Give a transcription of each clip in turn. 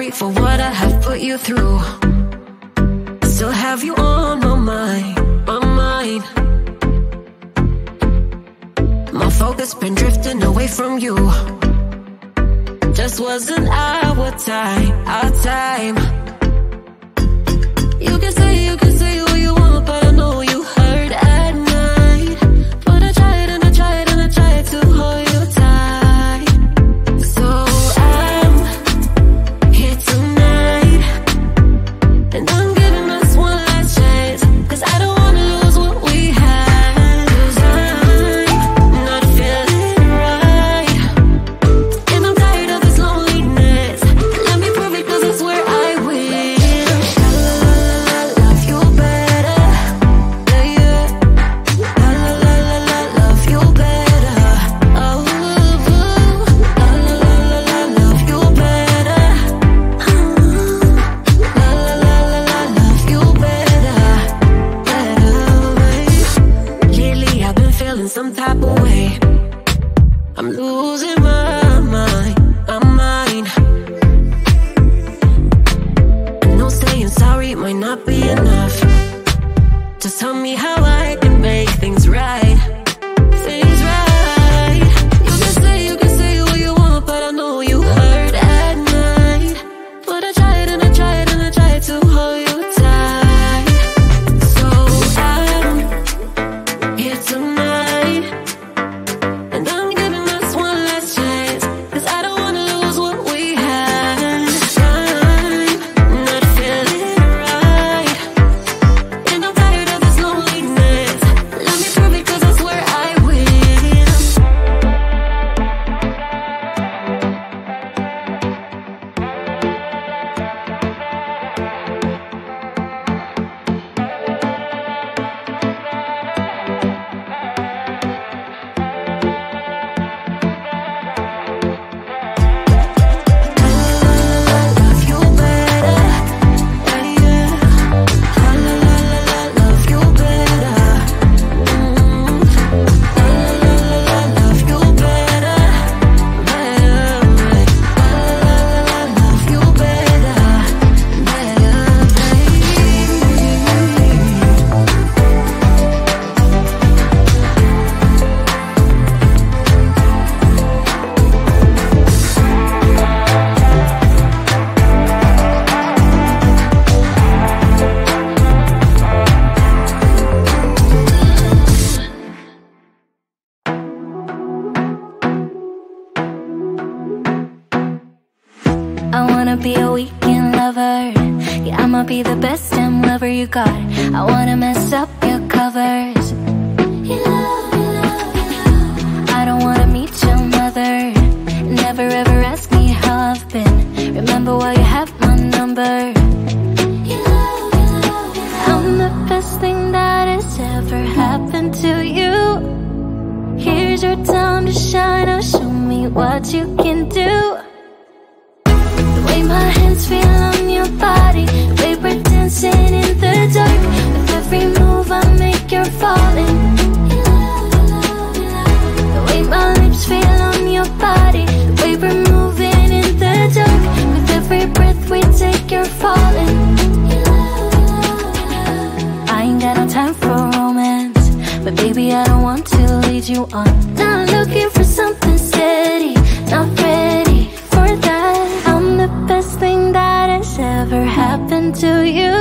sorry for what I have put you through. Still have you on my mind, my mind. My focus been drifting away from you. Just wasn't our time, our time. You can say what you want, but I know you hurt at night. But I tried and I tried and I tried to hold you tight. So I'm here tonight, and I'm giving us one last chance, 'cause I don't wanna lose what we had. 'Cause I'm not feeling right, and I'm tired of this loneliness. Let me prove it, 'cause I swear I will. Love you better, yeah, yeah. Love you better, oh, love you better, love you better, babe. Lately I've been feeling some type of way. I'm losing my mind, my mind. I know saying sorry might not be enough. Just tell me how I can make things right, things right. You can say what you want, but I know you hurt at night. But I tried and I tried and I tried to hold you tight. So I'm here tonight, and I'm giving us one last chance, 'cause I don't wanna lose what we had. I'm not feeling right, and I'm tired of this loneliness. Let me prove it, 'cause I swear I will. Love you better, yeah, yeah. Love you better, love you better, better. Love you better, better, I wanna be a weekend lover. Yeah, I'ma be the best damn lover you got. I wanna mess up your covers. I don't wanna meet your mother. Never ever ask me how I've been. Remember why you have my number. I'm the best thing that has ever happened to you. Here's your time to shine. Now show me what you can do. The way my hands feel on your body, the way we're dancing in the dark. With every move I make, you're falling. The way my lips feel on your body, the way we're moving in the dark. With every breath we take, you're falling. I ain't got no time for romance, but baby I don't want to lead you on. Not looking for something steady, not ready for that. I'm the best thing that has ever happened to you.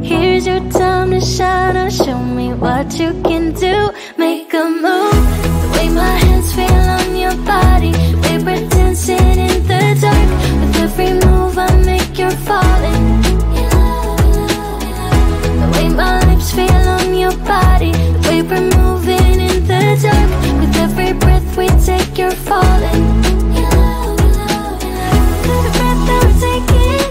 Here's your time to shine. Now show me what you can do. Make a move. The way my hands feel on your body, the way we're dancing in the dark. With every move I make, you're falling. The way my lips feel on your body, the way we're moving in the dark. With every breath we take, you're falling. Every breath that we're taking,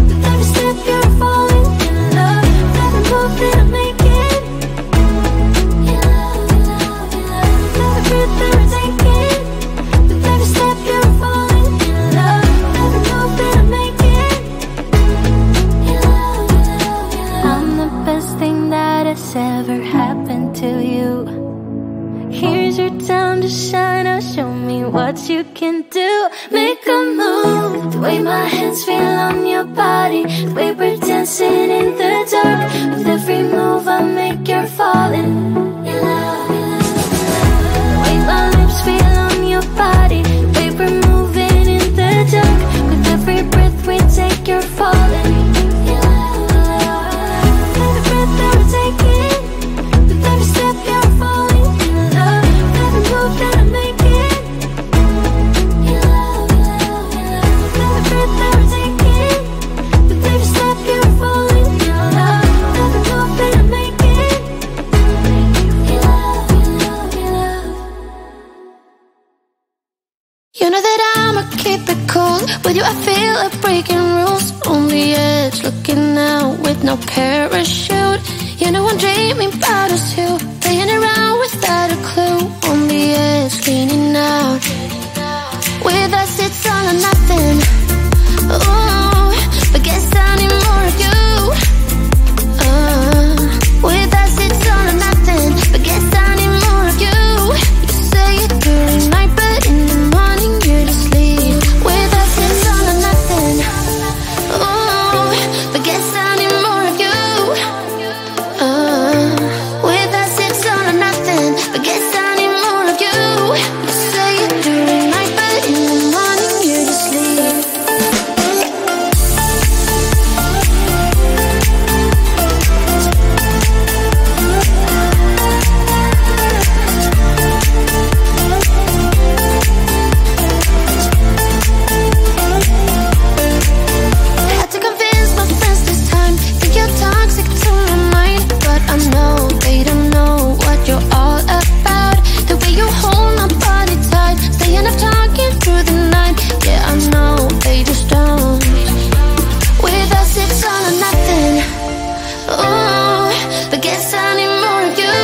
with every step you're falling in love. With every move that I'm making, every breath that we're taking, with every step you're falling in love. With every move that I'm making, I'm the best thing that has ever happened to you. Here's your time to shine. Now show me me what you can do. Make a move. The way my hands feel on your body, the way we're dancing in the dark. With every move I make, you're falling in love. The way my lips feel on your body, the way we're moving in the dark. With every breath we take, you're falling in love. Every breath that we're taking, with every step you're falling in love. Every move that I'm making, in love, in love, in love. Every breath that we're taking, with every step you're falling in love. Every move that I'm making, in love, in love, in love. You know that I'ma keep it cool. With you I feel like breaking rules. On the edge, looking out with no parachute. You know I'm dreaming about us two, playing around without a clue. On the edge, leaning out. With us it's all or nothing. Ooh, but guess I need more of you. With us it's all or nothing, but guess I need more of you. You say it during night, but in the morning you're just sleep. With us it's all or nothing. Ooh, but guess I need more of you. With us it's all or nothing, but guess I need more of you. You say it during night, but in the morning you're just sleep. Had to convince my friends this time. Think you're toxic to my mind, but I know they don't know what you're all about. The way you hold my body tight, staying up talking through the night. Yeah, I know they just don't. With us it's all or nothing. Ooh, but guess I need more of you.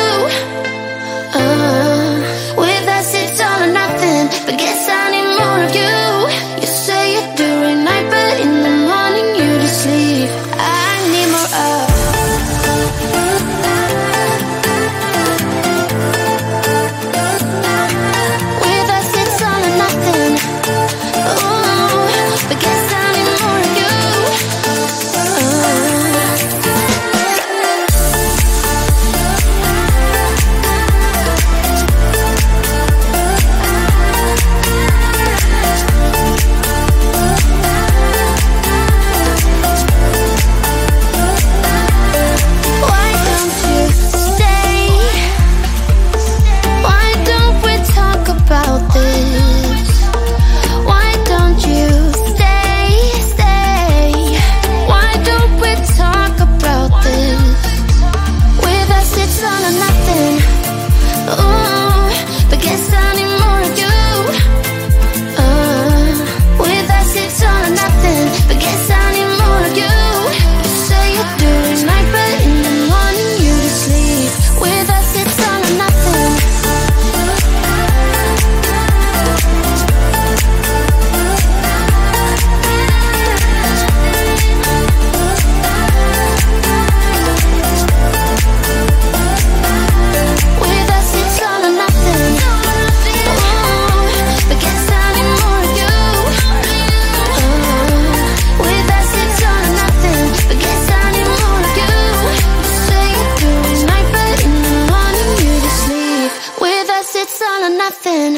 With us it's all or nothing, but guess I need more of you. You say it during night, but in the morning you just sleep. I need more of. With us it's all or nothing. Ooh, but guess I need more of you. Why don't you stay? Why don't we talk about this? Why don't you stay, stay? Why don't we talk about this? With us it's all or nothing. Ooh, but guess I need more of you. With us it's all or nothing, but guess I need more of you. You say it during night, but in the morning you just sleep. With us it's all or nothing. With us it's all or nothing. Ooh, but guess I need more of you. With us it's all or nothing, but guess I need more of you. You say it during night, but in the morning you just sleep. With us it's all or nothing.